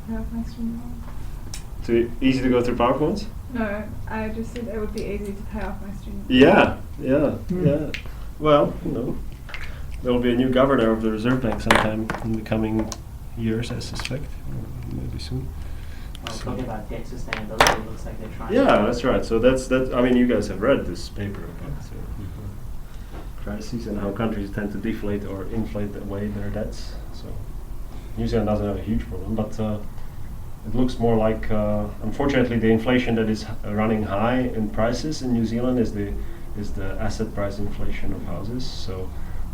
pay off my student loan. Too easy to go through PowerPoints? No, I just said it would be easy to pay off my student loan. Yeah. Well, there will be a new governor of the Reserve Bank sometime in the coming years, I suspect, maybe soon. Well, talking about debt sustainability, it looks like they're trying. Yeah, that's right. So that's. I mean, you guys have read this paper about crises and how countries tend to deflate or inflate away their debts. So New Zealand doesn't have a huge problem, but it looks more like, unfortunately, the inflation that is running high in prices in New Zealand is the asset price inflation of houses. So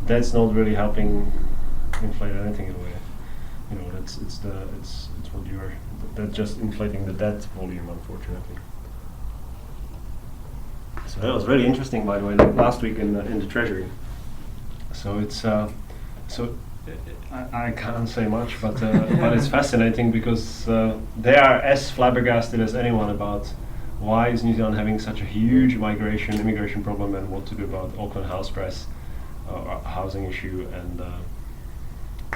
that's not really helping inflate anything in a way. It's what you are. That's just inflating the debt volume, unfortunately. So that was really interesting, by the way, last week in the Treasury. So it's I can't say much, but it's fascinating because they are as flabbergasted as anyone about why is New Zealand having such a huge immigration problem, and what to do about Auckland house price, housing issue, and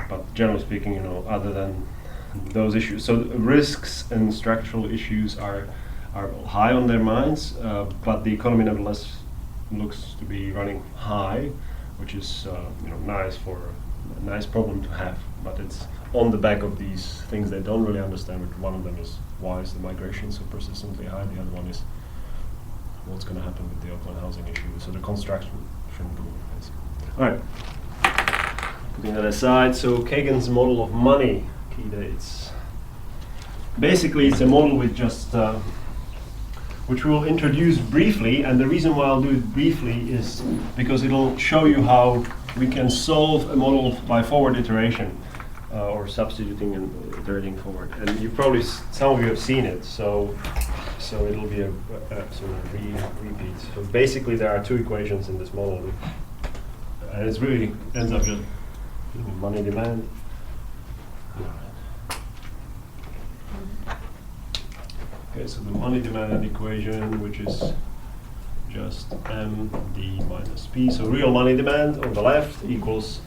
but generally speaking, other than those issues, so risks and structural issues are high on their minds, but the economy nevertheless looks to be running high, which is nice problem to have, but it's on the back of these things they don't really understand. One of them is, why is the migration so persistently high? The other one is, what's going to happen with the Auckland housing issue? So the construction boom. All right, putting that aside. So Kagan's model of money, key dates. Basically, it's a model with just which we will introduce briefly, and the reason why I'll do it briefly is because it'll show you how we can solve a model by forward iteration, or substituting and iterating forward. And you probably, some of you have seen it, so it'll be a sort of repeat. So basically there are two equations in this model, and it really ends up just money demand. Okay, so the money demand equation, which is just MD minus P. So real money demand on the left equals,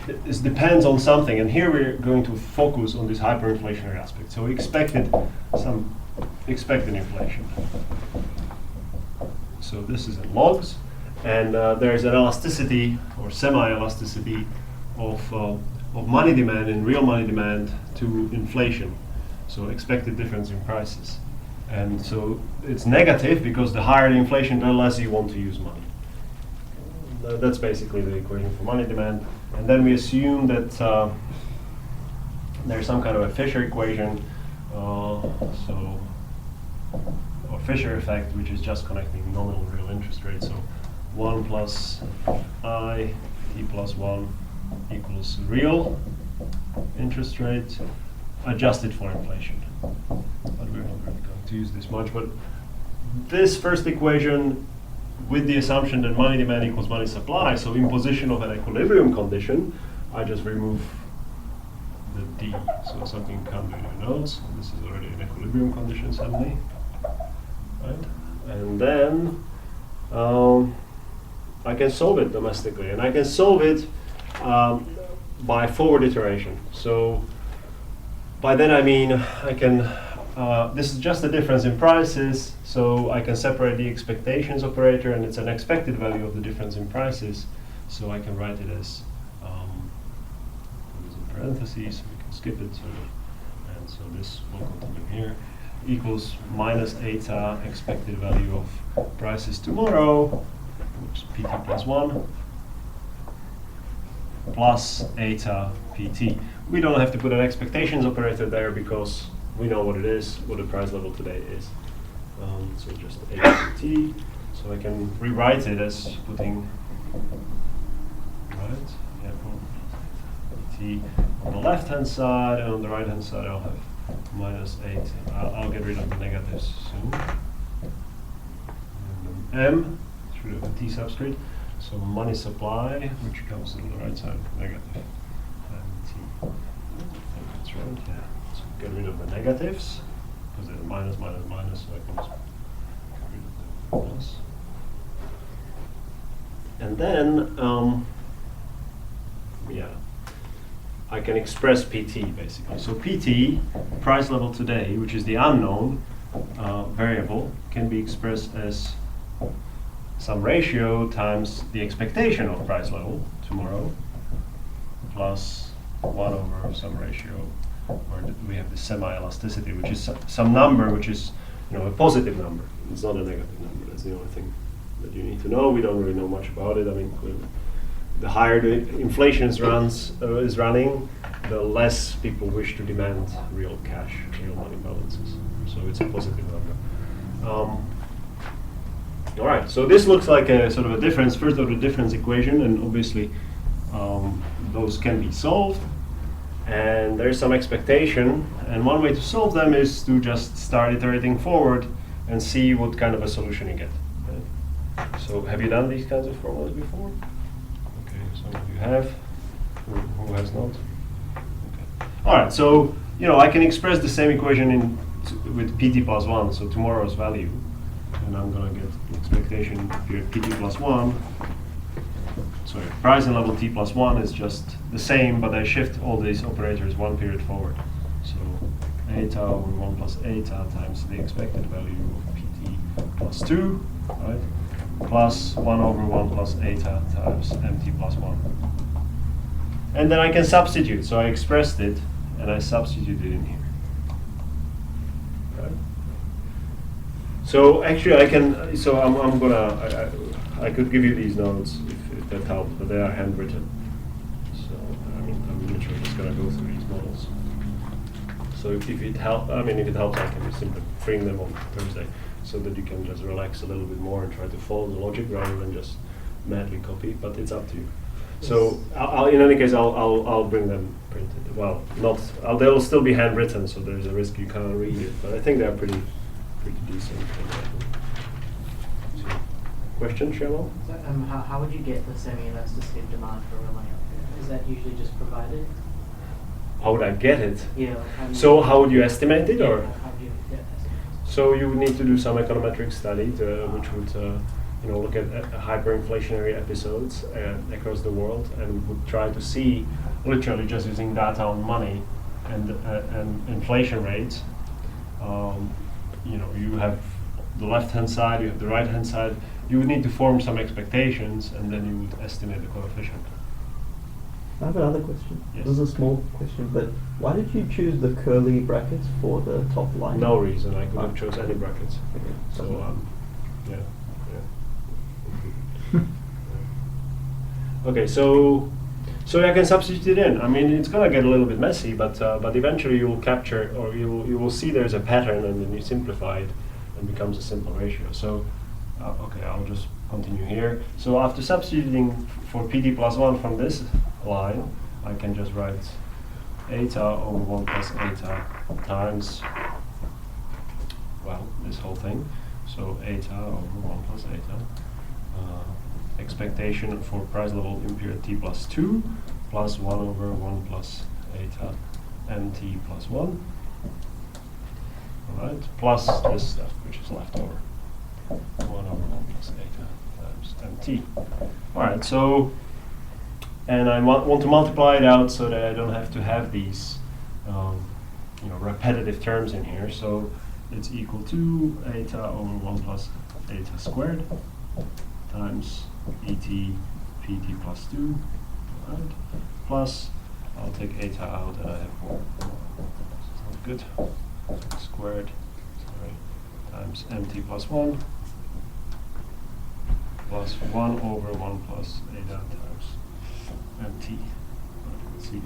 this depends on something, and here we're going to focus on this hyperinflationary aspect. So we expected inflation. So this is in logs, and there is an elasticity or semi-elasticity of money demand and real money demand to inflation. So expected difference in prices. And so it's negative because the higher the inflation, the less you want to use money. That's basically the equation for money demand. And then we assume that there's some kind of a Fisher equation, or Fisher effect, which is just connecting nominal and real interest rates. So 1 plus I t plus 1 equals real interest rate adjusted for inflation. But we're not really going to use this much. But this first equation, with the assumption that money demand equals money supply, so imposition of an equilibrium condition, I just remove the D. So something comes in your notes. This is already an equilibrium condition suddenly. Right? And then I can solve it domestically. And I can solve it by forward iteration. So by that I mean I can, this is just the difference in prices, so I can separate the expectations operator, and it's an expected value of the difference in prices, so I can write it as, in parentheses, we can skip it, and so this will continue here, equals minus eta expected value of prices tomorrow, oops, PT plus 1, plus eta PT. We don't have to put an expectations operator there because we know what it is, what the price level today is. So just eta PT. So I can rewrite it as putting, right? Yeah, PT on the left hand side, and on the right hand side I'll have minus 8. I'll get rid of the negatives soon. And then M, get rid of the T subscript. So money supply, which comes on the right side, negative, and T. That's right, yeah. So get rid of the negatives, because they're minus, minus, minus, so I can just get rid of the plus. And then, I can express PT basically. So PT, price level today, which is the unknown variable, can be expressed as some ratio times the expectation of price level tomorrow plus 1 over some ratio where we have the semi-elasticity, which is some number which is a positive number. It's not a negative number. That's the only thing that you need to know. We don't really know much about it. I mean, the higher the inflation is running, the less people wish to demand real cash, real money balances. So it's a positive number. All right. So this looks like a sort of a difference, first order difference equation, and obviously those can be solved. And there's some expectation, and one way to solve them is to just start iterating forward and see what kind of a solution you get. Right? So have you done these kinds of formulas before? Okay, some of you have. Who has not? Okay. All right, so I can express the same equation with PT plus 1, so tomorrow's value, and I'm going to get expectation period PT plus 1. Sorry, price and level t plus 1 is just the same, but I shift all these operators one period forward. So eta over 1 plus eta times the expected value of pt plus 2, right? Plus 1 over 1 plus eta times mt plus 1. And then I can substitute. So I expressed it, and I substituted it in here. Right? So actually I can, so I'm gonna, I could give you these notes if that helps, but they are handwritten. So I'm literally just gonna go through these models. So if it helps, if it helps, I can just simply bring them on Thursday, so that you can just relax a little bit more and try to follow the logic rather than just madly copy. But it's up to you. So I'll in any case, I'll bring them printed. Well, not. They'll still be handwritten, so there's a risk you can't read it. But I think they're pretty decent. So, question, Shemo? So, how would you get the semi-elasticity of demand for a real money operator? Is that usually just provided? How would I get it? Yeah. So how would you estimate it, or? How do you get that? So you would need to do some econometric study, which would look at hyperinflationary episodes across the world, and would try to see, literally just using data on money and inflation rates. You have the left-hand side, you have the right-hand side. You would need to form some expectations, and then you would estimate the coefficient. I have another question. Yes. This is a small question, but why did you choose the curly brackets for the top line? No reason. I could have chose any brackets. Okay. So yeah. Okay, so I can substitute it in. I mean, it's gonna get a little bit messy, but eventually you will capture, or you will see there's a pattern, and then you simplify it, and it becomes a simple ratio. So okay, I'll just continue here. So after substituting for pt plus 1 from this line, I can just write eta over 1 plus eta times, well, this whole thing. So eta over 1 plus eta. Expectation for price level in period t plus 2 plus 1 over 1 plus eta mt plus 1. Alright, plus this stuff which is left over. 1 over 1 plus eta times mt. Alright, so, and I want to multiply it out so that I don't have to have these repetitive terms in here. So it's equal to eta over 1 plus eta squared times et pt plus 2, right? Plus, I'll take eta out, and I have 1. This is not good. Squared, sorry, times mt plus 1, plus 1 over 1 plus eta times mt. Let's see.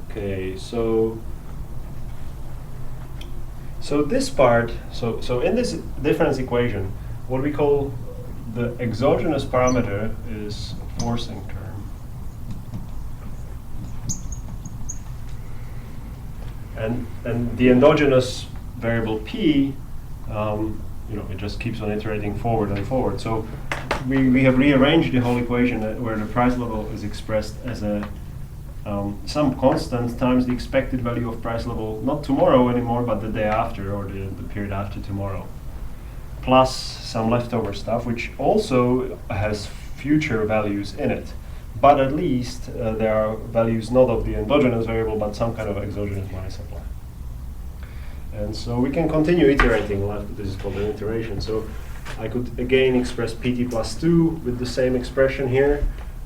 Okay, so this part, so in this difference equation, what we call the exogenous parameter is forcing term. And the endogenous variable p, it just keeps on iterating forward and forward. So we have rearranged the whole equation where the price level is expressed as a some constant times the expected value of price level, not tomorrow anymore, but the day after, or the period after tomorrow. plus some leftover stuff, which also has future values in it. But at least there are values not of the endogenous variable, but some kind of exogenous money supply. And so we can continue iterating. This is called an iteration. So I could again express pt plus 2 with the same expression here.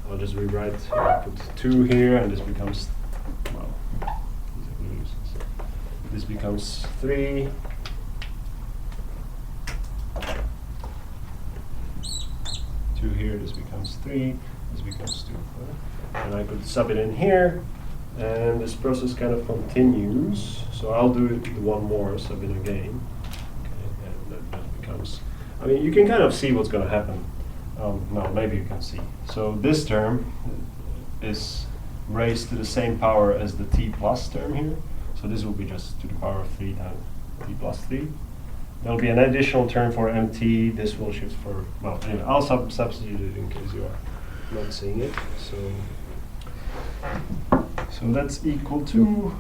I'll just rewrite, put 2 here, and this becomes, well, this becomes 3. 2 here, this becomes 3, this becomes 2. And I could sub it in here, and this process kind of continues. So I'll do it one more, sub it again. Okay, and that becomes, I mean, you can kind of see what's going to happen. No, maybe you can see. So this term is raised to the same power as the t plus term here. So this will be just to the power of 3 times t plus 3. There'll be an additional term for mt. This will shift for, well, anyway, I'll substitute it in case you are not seeing it. So that's equal to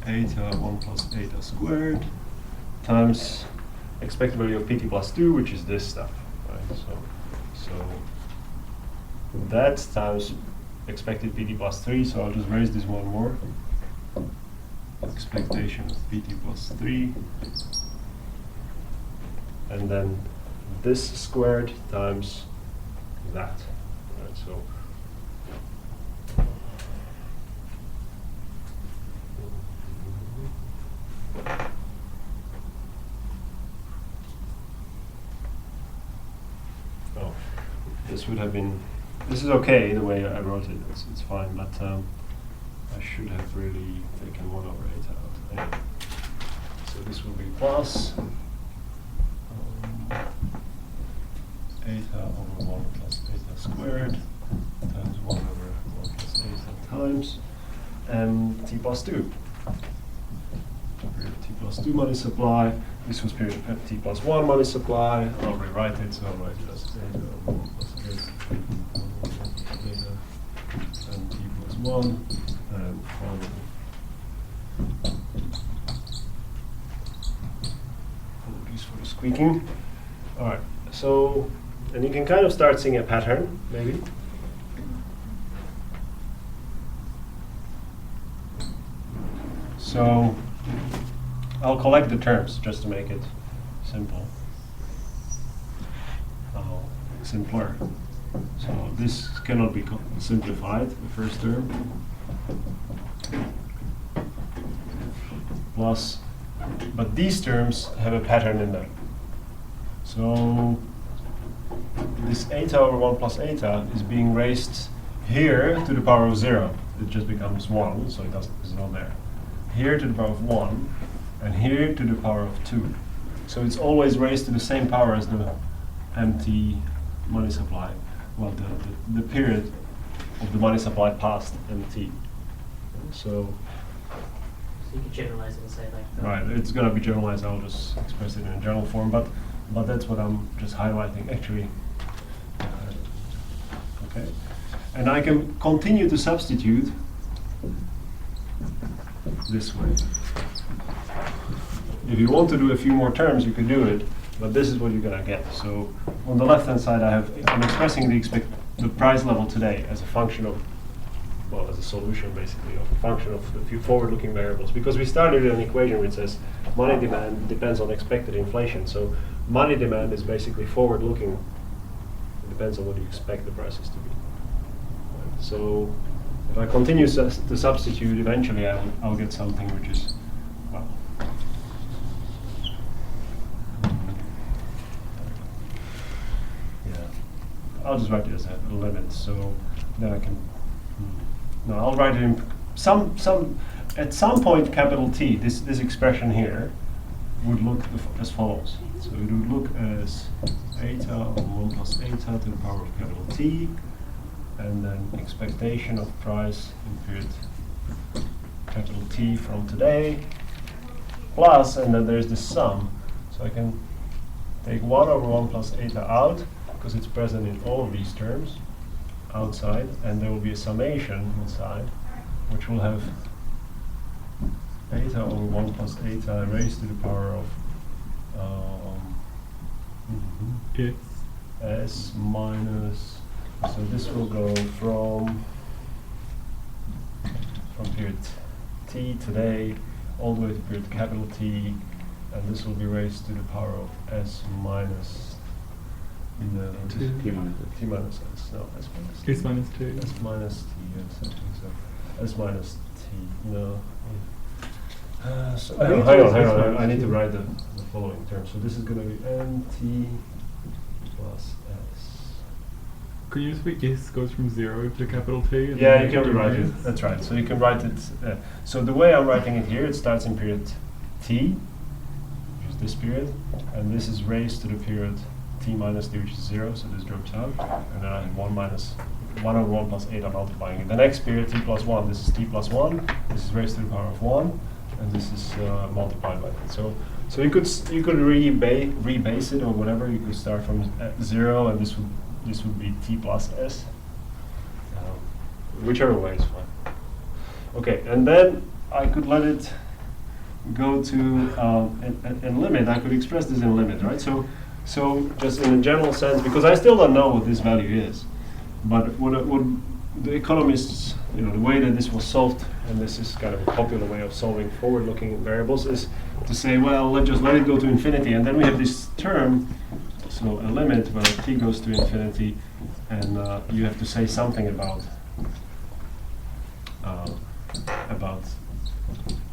eta 1 plus eta squared times expected value of pt plus 2, which is this stuff. Right? So that's times expected pt plus 3. So I'll just raise this one more. Expectation of pt plus 3, and then this squared times that. Right, so oh, this would have been. This is okay the way I wrote it. It's fine, but. I should have really taken 1 over 8 out. Anyway. So this will be plus eta over 1 plus eta squared times 1 over 1 plus eta times t plus 2. Period t plus 2 money supply. This was period t plus 1 money supply. I'll rewrite it, so I'll write it as eta over 1 plus eta and t plus 1. Apologies for the squeaking. All right, so, and you can kind of start seeing a pattern, maybe. So, I'll collect the terms just to make it simple. Simpler. So this cannot be simplified, the first term. Plus, but these terms have a pattern in them. So this eta over 1 plus eta is being raised here to the power of 0. It just becomes 1, so it's not there. Here to the power of 1, and here to the power of 2. So it's always raised to the same power as the empty money supply. Well, the period of the money supply past mt. So you could generalize it and say like that. Right, it's going to be generalized. I'll just express it in a general form, but that's what I'm just highlighting actually. Okay, and I can continue to substitute this way. If you want to do a few more terms, you can do it, but this is what you're going to get. So on the left-hand side, I'm expressing the price level today as a function of, well, as a solution basically of a function of a few forward-looking variables, because we started with an equation which says money demand depends on expected inflation. So money demand is basically forward-looking. It depends on what you expect the prices to be. Right. So if I continue to substitute, eventually I'll get something which is, well, yeah, I'll just write it as a limit. So then I can. No, I'll write it in at some point, capital T, this expression here would look as follows. So it would look as eta over 1 plus eta to the power of capital T, and then expectation of price in period capital T from today, plus, and then there's the sum. So I can take 1 over 1 plus eta out, because it's present in all of these terms outside, and there will be a summation inside, which will have eta over 1 plus eta raised to the power of Yes. S minus, so this will go from period T today all the way to period capital T, and this will be raised to the power of S minus Two. T minus S, no, S minus T. S minus 2. S minus T, yes, I think so. S minus T, no. So I think hang it's on, S I minus need to T. write the following term. So this is going to be NT plus S. Could you just be S goes from 0 to capital T? And Yeah, then you can do rewrite it. minus? That's right. So you can write it. So the way I'm writing it here, it starts in period T, which is this period, and this is raised to the period T minus T, which is 0. So this drops out, and then I have 1 minus 1 over 1 plus 8. I'm multiplying it. The next period T plus 1. This is T plus 1. This is raised to the power of 1, and this is multiplied by that. So you could rebase it or whatever. You could start from 0, and this would be T plus S. Whichever way is fine. Okay, and then I could let it go to in limit. I could express this in limit, right? So just in a general sense, because I still don't know what this value is, but what the economists, the way that this was solved, and this is kind of a popular way of solving forward-looking variables, is to say, well, let's just let it go to infinity, and then we have this term, so a limit where t goes to infinity, and you have to say something about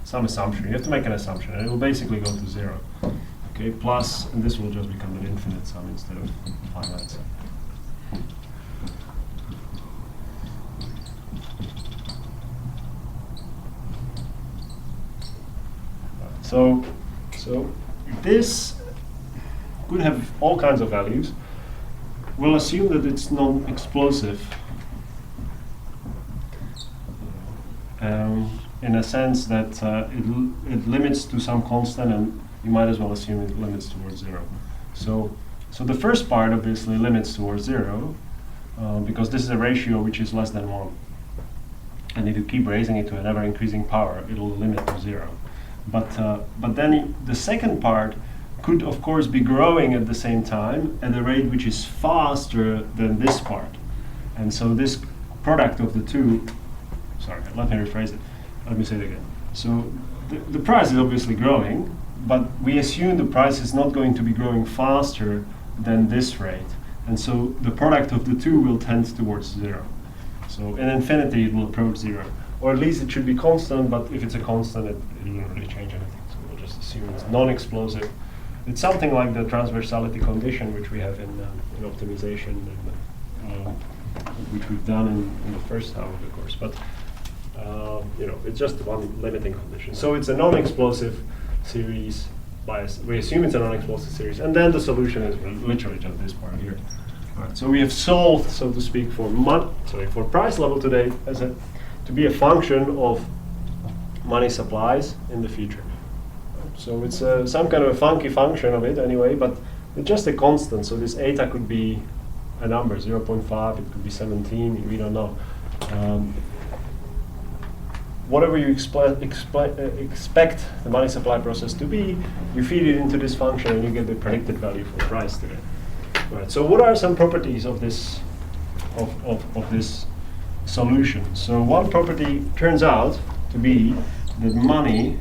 some assumption. You have to make an assumption, and it will basically go to 0. Okay, plus, and this will just become an infinite sum instead of finite sum. So this could have all kinds of values. We'll assume that it's non-explosive in a sense that it limits to some constant, and you might as well assume it limits towards 0. So the first part obviously limits towards 0 because this is a ratio which is less than 1. And if you keep raising it to an ever-increasing power, it will limit to 0. But then the second part could, of course, be growing at the same time at a rate which is faster than this part. And so this product of the two, sorry, let me rephrase it. Let me say it again. So the price is obviously growing, but we assume the price is not going to be growing faster than this rate. And so the product of the two will tend towards 0. So in infinity, it will approach 0. Or at least it should be constant, but if it's a constant, it won't really change anything. So we'll just assume it's non-explosive. It's something like the transversality condition, which we have in optimization, which we've done in the first half of the course. But it's just one limiting condition. So it's a non-explosive series. We assume it's a non-explosive series, and then the solution is literally just this part here. All right, so we have solved, so to speak, for price level today to be a function of money supplies in the future. So it's some kind of a funky function of it anyway, but it's just a constant. So this eta could be a number, 0.5, it could be 17, we don't know. Whatever you expect the money supply process to be, you feed it into this function and you get the predicted value for price today. Right. So what are some properties of this of this solution? So one property turns out to be that money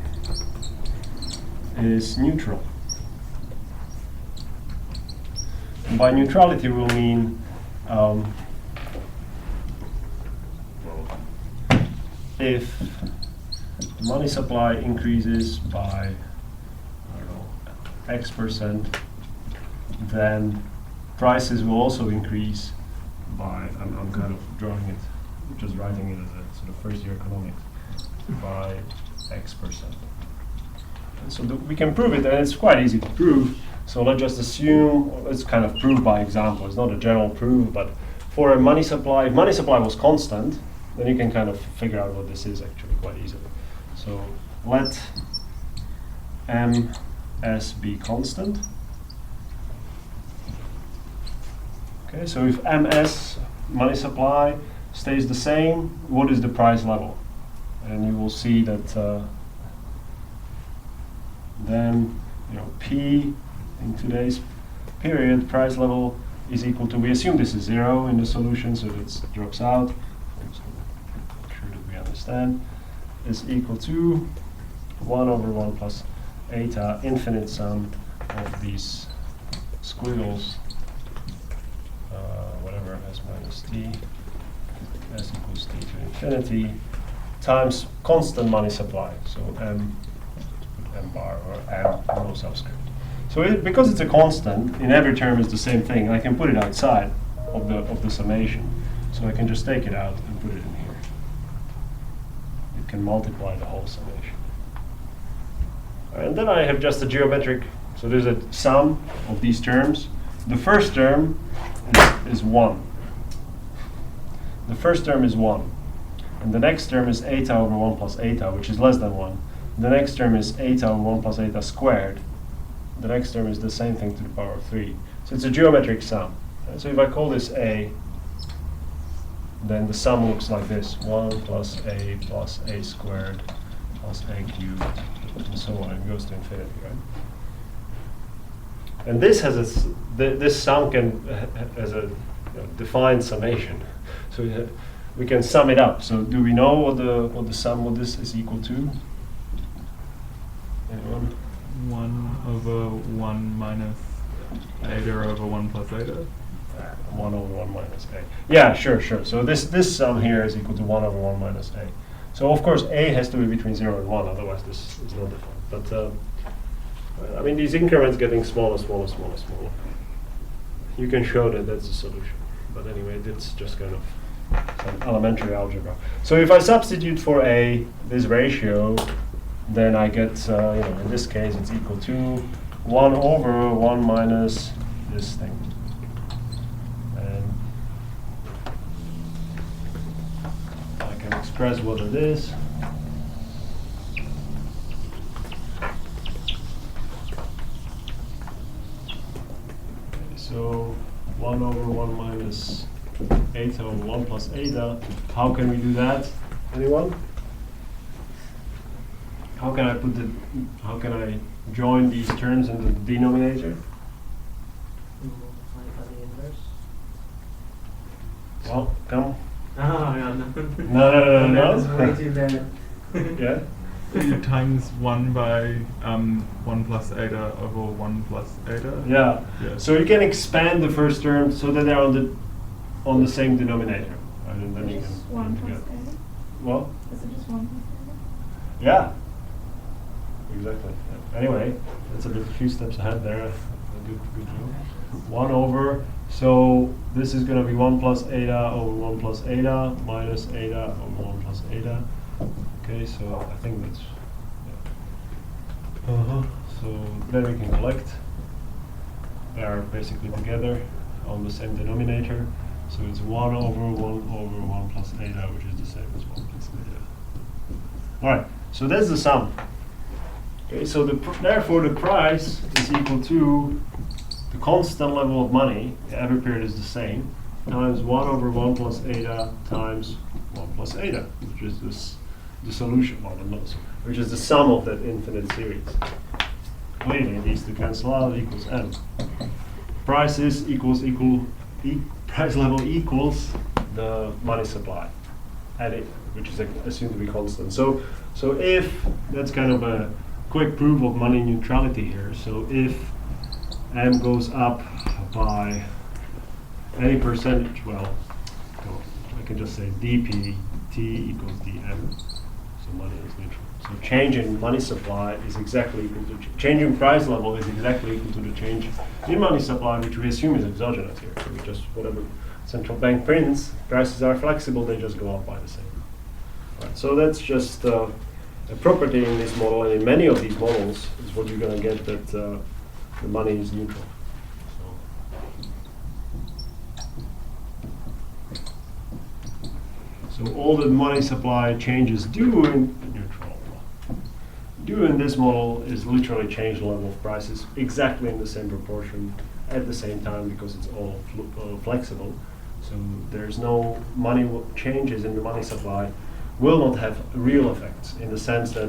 is neutral. And by neutrality we'll mean if the money supply increases by, I don't know, X%, then prices will also increase by, I'm kind of drawing it, just writing it as a sort of first year economics, by X%. And so we can prove it, and it's quite easy to prove. So let's just assume, let's kind of prove by example. It's not a general proof, but for a money supply, if money supply was constant, then you can kind of figure out what this is actually quite easily. So let MS be constant. Okay, so if MS, money supply, stays the same, what is the price level? And you will see that then P in today's period price level is equal to, we assume this is 0 in the solution, so it drops out. So make sure that we understand. Is equal to 1 over 1 plus eta infinite sum of these squiggles, whatever, s minus t, s equals t to infinity, times constant money supply, so m bar or m no subscript. So because it's a constant, in every term is the same thing, I can put it outside of the summation. So I can just take it out and put it in here. It can multiply the whole summation. And then I have just a geometric, so there's a sum of these terms. The first term is 1. The first term is 1. And the next term is eta over 1 plus eta, which is less than 1. The next term is eta over 1 plus eta squared. The next term is the same thing to the power of 3. So it's a geometric sum. So if I call this A, then the sum looks like this. 1 plus A squared plus A cubed, and so on. It goes to infinity, right? And this has this sum has a defined summation. So we can sum it up. So do we know what the sum of this is equal to? Anyone? 1 over 1 minus eta over 1 plus eta. 1 over 1 minus a. Yeah, sure. So this sum here is equal to 1 over 1 minus a. So of course a has to be between 0 and 1, otherwise this is not defined. But I mean, these increments getting smaller. You can show that that's the solution. But anyway, it's just kind of some elementary algebra. So if I substitute for a this ratio, then I get, in this case, it's equal to 1 over 1 minus this thing. And I can express what it is. Okay, so 1 over 1 minus eta over 1 plus eta. How can we do that? Anyone? How can I join these terms in the denominator? Multiply by the inverse. Well, come. Oh, yeah, No. That is way too bad. Yeah. You times 1 by 1 plus eta over 1 plus eta. Yeah. Yeah. So you can expand the first term so that they're on the same denominator, and then you Just can 1 put plus together. A. Well, Is it just 1 plus yeah. Exactly. Yeah. Anyway, that's a few steps ahead there. Good job. 1 over. So this is going to be 1 plus eta over 1 plus eta minus eta over 1 plus eta. Okay, so I think that's. Yeah. So then we can collect. They are basically together on the same denominator. So it's 1 over 1 plus eta, which is the same as 1 plus eta. All right. So that's the sum. Okay, so therefore the price is equal to the constant level of money, every period is the same, times 1 over 1 plus eta times 1 plus eta, which is the solution, which is the sum of that infinite series. Clearly, these two cancel out, equals m. Price level equals the money supply at it, which is assumed to be constant. So if, that's kind of a quick proof of money neutrality here. So if m goes up by any percentage, well, I can just say dp t equals dm. So money is neutral. So change in money supply is exactly equal to change in price level is exactly equal to the change in money supply, which we assume is exogenous here. So we just whatever central bank prints, prices are flexible, they just go up by the same. Right, so that's just a property in this model, and in many of these models is what you're going to get, that the money is neutral. So all the money supply changes do in this model is literally change the level of prices exactly in the same proportion at the same time, because it's all flexible. So there's no changes in the money supply will not have real effects, in the sense that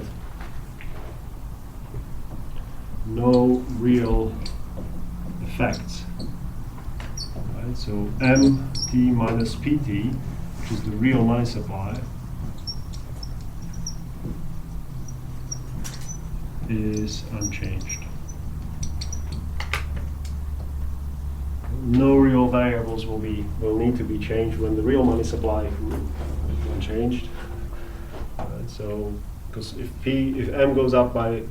no real effects. Right, so MT minus PT, which is the real money supply, is unchanged. No real variables will need to be changed when the real money supply is unchanged. So, because if M goes up by a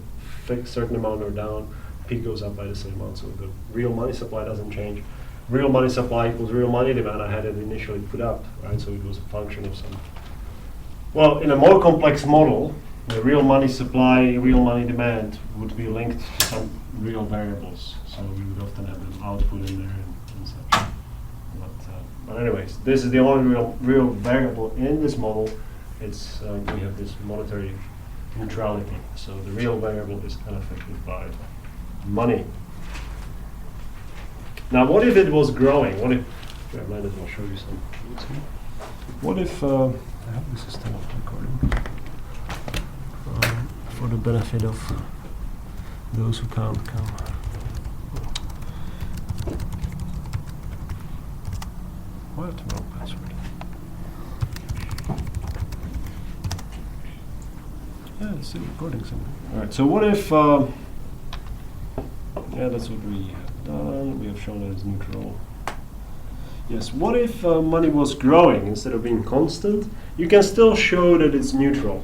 fixed certain amount or down, P goes up by the same amount. So the real money supply doesn't change. Real money supply equals real money demand. I had it initially put up, right? So it was a function of some. Well, in a more complex model, the real money supply, real money demand would be linked to some real variables. So we would often have them output in there and such. But anyways, this is the only real variable in this model. It's we have this monetary neutrality. So the real variable is unaffected by money. Now, what if it was growing? What if? I might as well show you some. What if? I hope this is still recording. For the benefit of those who can't come. What? Wrong password. Yeah, it's still recording something. Alright, so what if, yeah, that's what we have done. We have shown that it's neutral. Yes, what if money was growing instead of being constant? You can still show that it's neutral.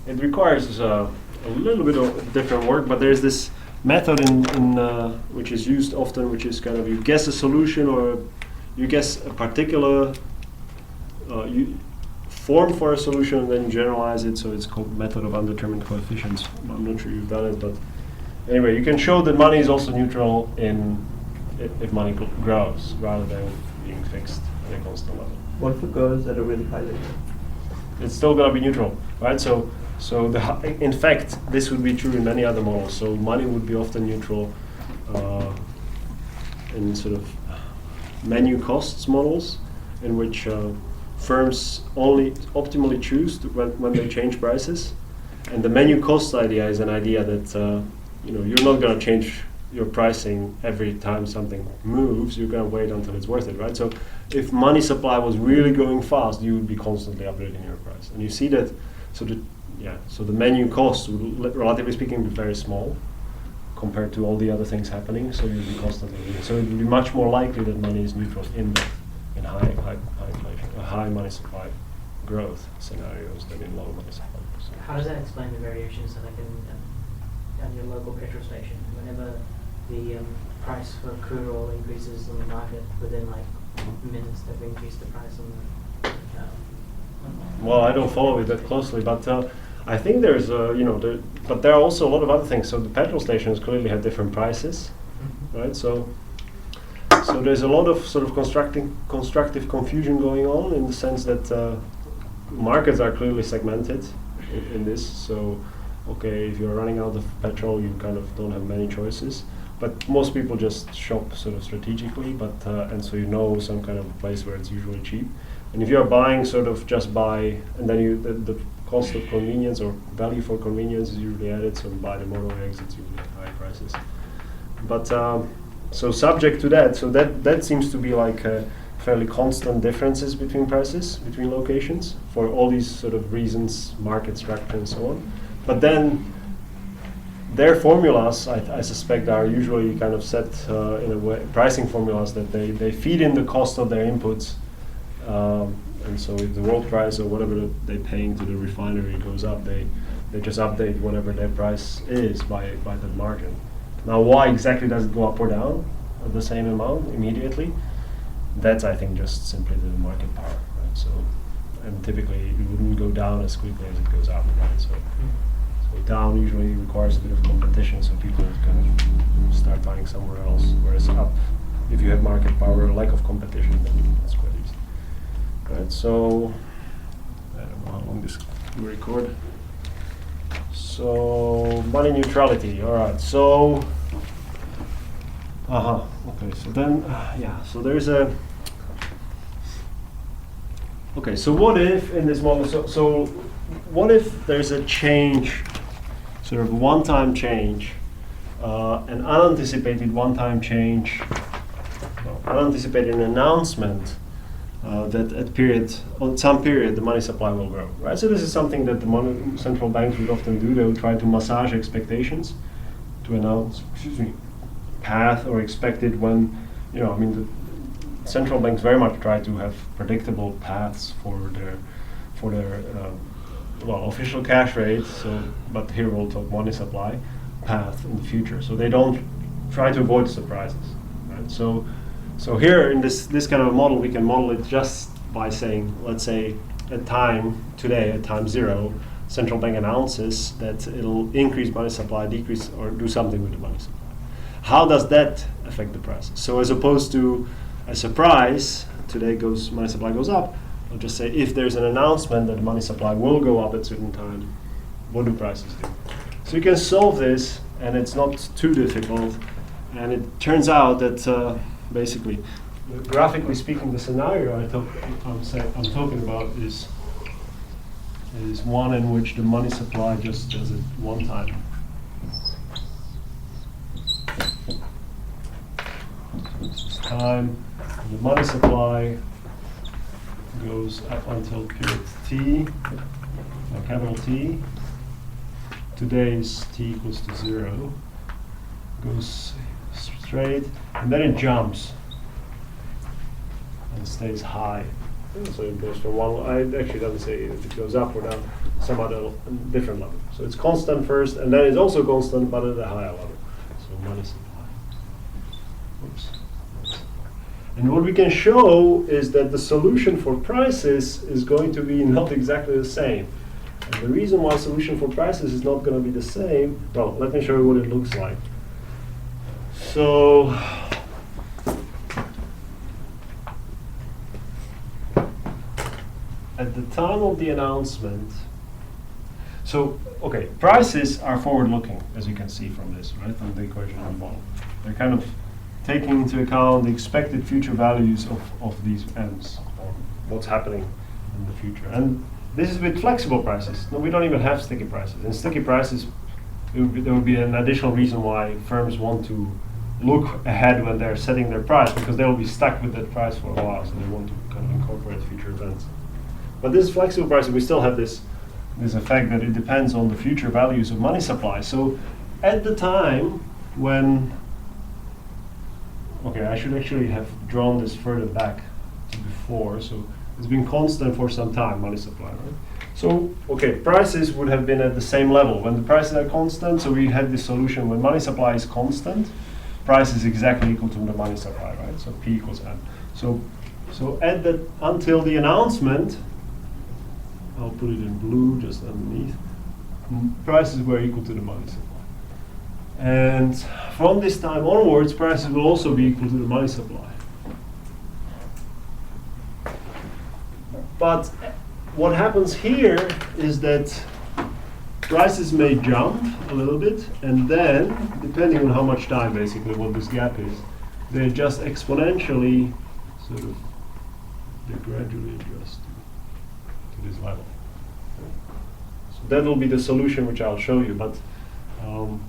It requires a little bit of different work, but there's this method in which is used often, which is kind of you guess a solution or you guess a particular form for a solution and then you generalize it. So it's called method of undetermined coefficients. I'm not sure you've done it, but anyway, you can show that money is also neutral if money grows rather than being fixed at a constant level. What if it goes at a really high rate? It's still going to be neutral, right? So in fact, this would be true in many other models. So money would be often neutral in sort of menu costs models, in which firms only optimally choose when they change prices. And the menu cost idea is an idea that you're not going to change your pricing every time something moves. You're going to wait until it's worth it, right? So if money supply was really going fast, you would be constantly updating your price. And you see that. So the menu cost would, relatively speaking, be very small compared to all the other things happening. So you'd be constantly doing. So it would be much more likely that money is neutral in high inflation, high money supply growth scenarios than in low money supply. So How does that explain the variations that on your local petrol station? Whenever the price for crude oil increases on the market, within like minutes they've increased the price on the. Well, I don't follow it that closely, but I think there's but there are also a lot of other things. So the petrol stations clearly have different prices, right? So there's a lot of sort of constructive confusion going on in the sense that markets are clearly segmented in this. So, okay, if you're running out of petrol, you kind of don't have many choices. But most people just shop sort of strategically, and so you know some kind of place where it's usually cheap. And if you're buying sort of just buy, and then the cost of convenience or value for convenience is usually added, so buy the motorway exits usually at high prices. But so subject to that, so that seems to be like fairly constant differences between prices, between locations, for all these sort of reasons, market structure and so on. But then their formulas, I suspect, are usually kind of set in a way, pricing formulas that they feed in the cost of their inputs. And so if the world price or whatever they're paying to the refinery goes up, they just update whatever their price is by the margin. Now, why exactly does it go up or down at the same amount immediately? That's, I think, just simply the market power, right? So, and typically it wouldn't go down as quickly as it goes up, right? So down usually requires a bit of competition, so people kind of start buying somewhere else. Whereas up, if you have market power or lack of competition, then it's quite easy. Right, so I don't know how long this will record. So money neutrality. All right. So okay. So then So there's a. Okay. So what if in this model? So what if there's a change, sort of one-time change, an unanticipated one-time change, unanticipated announcement that on some period the money supply will grow, right? So this is something that the central banks would often do. They would try to massage expectations to announce, path or expected when, the central banks very much try to have predictable paths for their official cash rate. So, but here we'll talk money supply path in the future. So they don't try to avoid surprises, right? So here in this kind of a model, we can model it just by saying, let's say at time 0, central bank announces that it'll increase money supply, decrease, or do something with the money supply. How does that affect the prices? So as opposed to a surprise, money supply goes up, I'll just say if there's an announcement that the money supply will go up at a certain time, what do prices do? So you can solve this, and it's not too difficult. And it turns out that basically, graphically speaking, the scenario I'm talking about is one in which the money supply just does it one time. This is time. And the money supply goes up until period T, capital T. Today's T equals to 0. Goes straight, and then it jumps and stays high. So it goes from it actually doesn't say if it goes up or down, some other different level. So it's constant first, and then it's also constant, but at a higher level. So money supply. Oops. And what we can show is that the solution for prices is going to be not exactly the same. And the reason why solution for prices is not going to be the same, well, let me show you what it looks like. So at the time of the announcement, prices are forward-looking, as you can see from this, right, from the equation on the bottom. They're kind of taking into account the expected future values of these m's, or what's happening in the future. And this is with flexible prices. No, we don't even have sticky prices. In sticky prices, there would be an additional reason why firms want to look ahead when they're setting their price, because they will be stuck with that price for a while, so they want to kind of incorporate future events. But this flexible pricing, we still have this effect that it depends on the future values of money supply. So at the time when, I should actually have drawn this further back to before, so it's been constant for some time, money supply, right? So, prices would have been at the same level. When the prices are constant, so we had this solution when money supply is constant, price is exactly equal to the money supply, right? So P equals M. So until the announcement, I'll put it in blue just underneath, prices were equal to the money supply. And from this time onwards, prices will also be equal to the money supply. But what happens here is that prices may jump a little bit, and then, depending on how much time, basically, what this gap is, they just exponentially they gradually adjust to this level. So that will be the solution which I'll show you, but so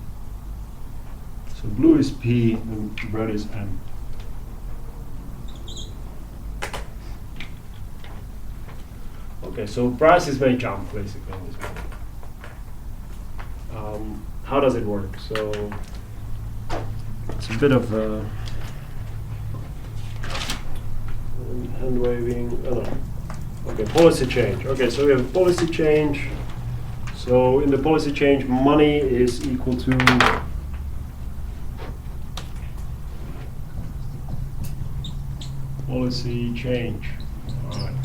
blue is P and red is M. So prices may jump, basically, on this model. How does it work? So it's a bit of hand waving. Policy change. So we have policy change. So in the policy change, money is equal to policy change. All right.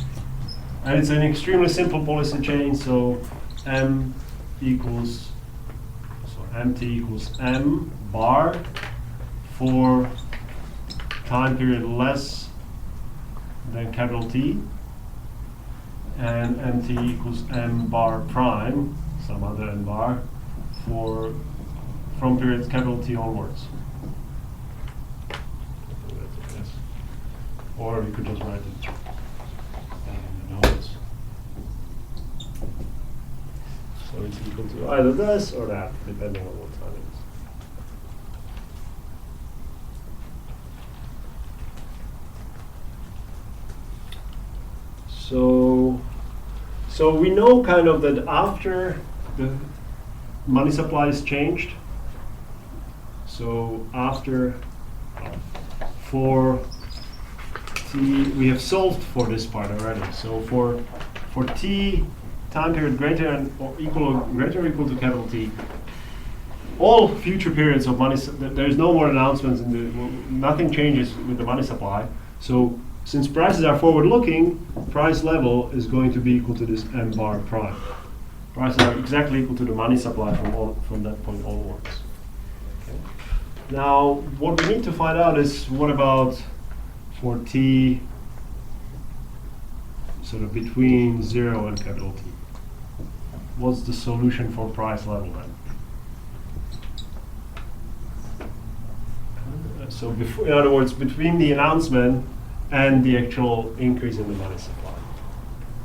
And it's an extremely simple policy change. So MT equals M bar for time period less than capital T, and MT equals M bar prime, some other M bar, from period capital T onwards. Or you could just write it in the notes. So it's equal to either this or that, depending on what time it is. So we know kind of that after the money supply is changed, so after for t, we have solved for this part already. So for t time period greater than or equal to capital T, all future periods of money, there is no more announcements in the, nothing changes with the money supply. So since prices are forward-looking, price level is going to be equal to this m bar prime. Prices are exactly equal to the money supply from that point onwards. Okay. Now, what we need to find out is what about for t sort of between 0 and capital T? What's the solution for price level then? So in other words, between the announcement and the actual increase in the money supply.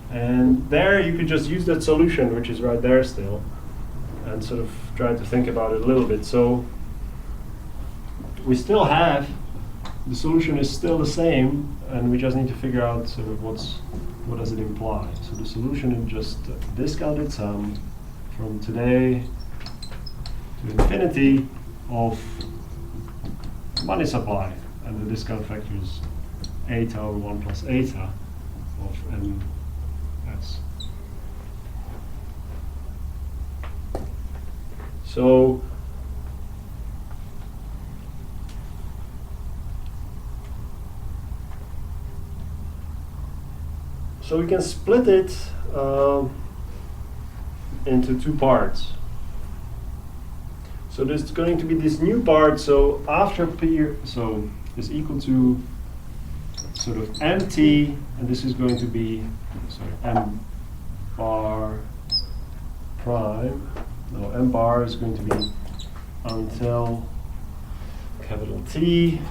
And there you could just use that solution, which is right there still, and sort of try to think about it a little bit. So we still have, the solution is still the same, and we just need to figure out sort of what does it imply. So the solution is just discounted sum from today to infinity of money supply, and the discount factor is eta over 1 plus eta of ms. So we can split it into two parts. So there's going to be this new part, so after p, so is equal to sort of mt, and this is going to be, sorry, m bar prime, no, m bar is going to be until capital T,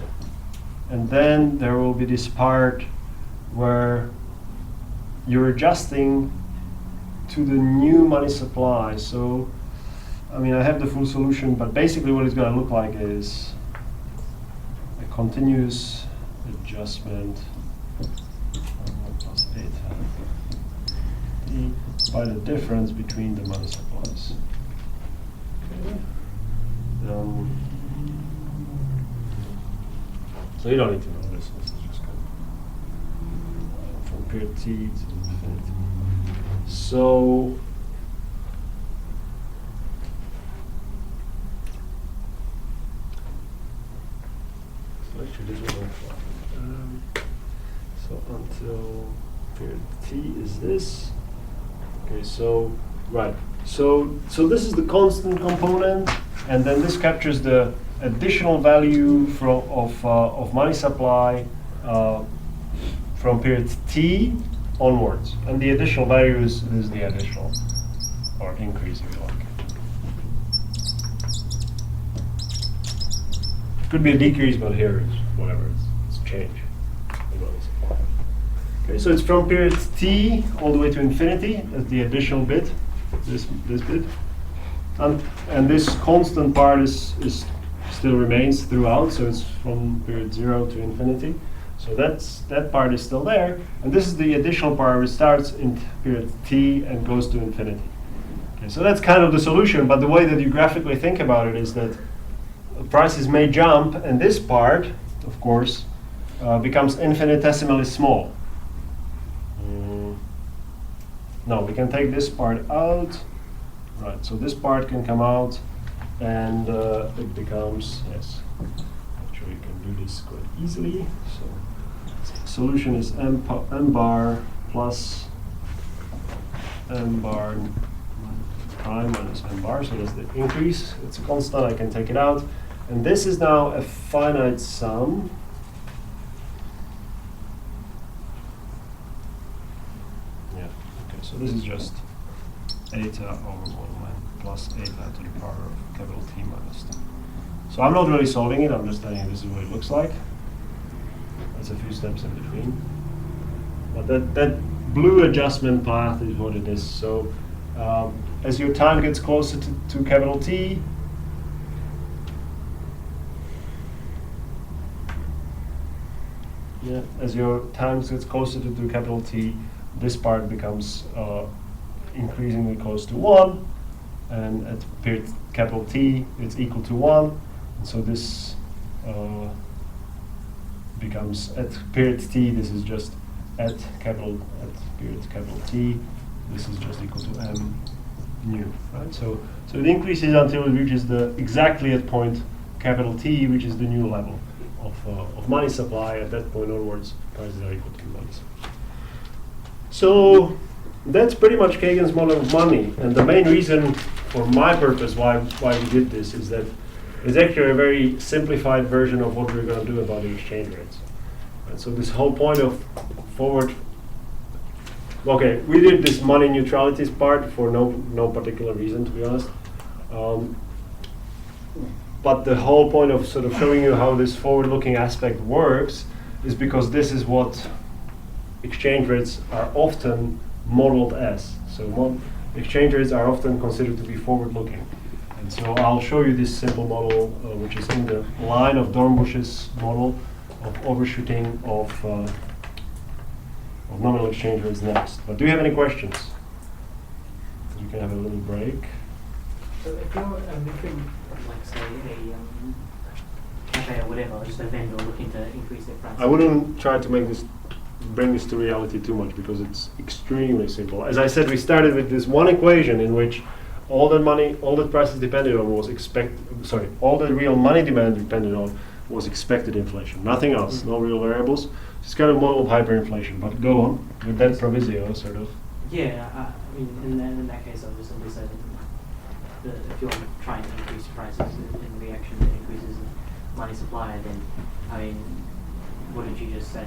and then there will be this part where you're adjusting to the new money supply. So I mean, I have the full solution, but basically what it's going to look like is a continuous adjustment plus eta T by the difference between the money supplies. Okay. So you don't need to know this. This is just kind of from period T to infinity. So actually, this was so until period T is this. Okay, so right. So this is the constant component, and then this captures the additional value of money supply from period T onwards, and the additional value is the additional or increase if you like. Could be a decrease, but here is whatever, it's change. Okay, so it's from period T all the way to infinity. That's the additional bit, this bit. And this constant part is still remains throughout, so it's from period 0 to infinity. So that part is still there. And this is the additional part which starts in period T and goes to infinity. Okay, so that's kind of the solution, but the way that you graphically think about it is that prices may jump, and this part, of course, becomes infinitesimally small. No, we can take this part out. Right, so this part can come out, and it becomes, yes, actually you can do this quite easily. So solution is m bar plus m bar prime minus m bar, so that's the increase. It's a constant, I can take it out. And this is now a finite sum. Yeah, okay, so this is just eta over 1 plus eta to the power of capital T minus T. So I'm not really solving it, I'm just telling you this is what it looks like. There's a few steps in between. But that blue adjustment path is what it is. So as your time gets closer to capital T, as your time gets closer to capital T, this part becomes increasingly close to 1, and at period capital T it's equal to 1, and so this becomes at period T, this is just at period capital T, this is just equal to m nu, right? So it increases until it reaches exactly at point capital T, which is the new level of money supply. At that point onwards, prices are equal to money supply. So that's pretty much Kagan's model of money, and the main reason for my purpose why we did this is that it's actually a very simplified version of what we're going to do about the exchange rates. And so this whole point of forward, okay, we did this money neutralities part for no particular reason, to be honest. But the whole point of sort of showing you how this forward-looking aspect works is because this is what exchange rates are often modeled as. So exchange rates are often considered to be forward-looking. And so I'll show you this simple model, which is in the line of Dornbusch's model of overshooting of nominal exchange rates next. But do you have any questions? You can have a little break. So if you're like say a cafe or whatever, just a vendor looking to increase their price. I wouldn't try to bring this to reality too much because it's extremely simple. As I said, we started with this one equation in which all that prices depended on was all that real money demand depended on was expected inflation. Nothing else, no real variables. It's kind of model of hyperinflation. But go on with that proviso, sort of. Yeah, I mean, in that case, I'll just simply say that if you're trying to increase prices in reaction to increases in money supply, then, I mean, wouldn't you just say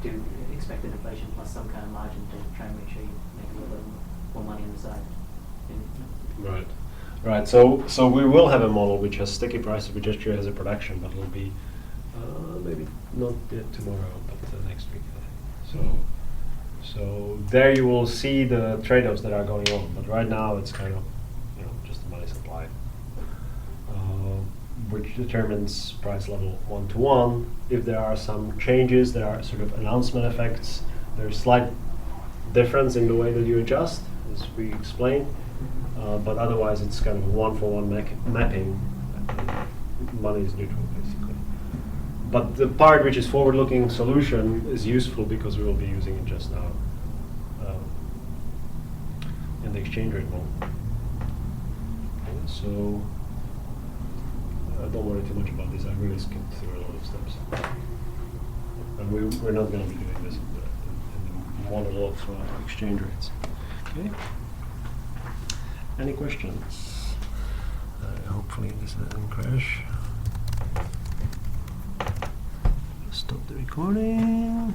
do expected inflation plus some kind of margin to try and make sure you make a little bit more money on the side? Right. So we will have a model which has sticky prices, which actually has a production, but will be maybe not yet tomorrow, but next week, I think. So there you will see the trade-offs that are going on. But right now it's kind of just the money supply, which determines price level 1-to-1. If there are some changes, there are sort of announcement effects. There's slight difference in the way that you adjust, as we explained. But otherwise, it's kind of a one-for-one mapping. Money is neutral, basically. But the part which is forward-looking solution is useful because we will be using it just now in the exchange rate model. Okay, so don't worry too much about this. I really skipped through a lot of steps. And we're not going to be doing this in the model of exchange rates. Okay. Any questions? Hopefully this doesn't crash. Stop the recording.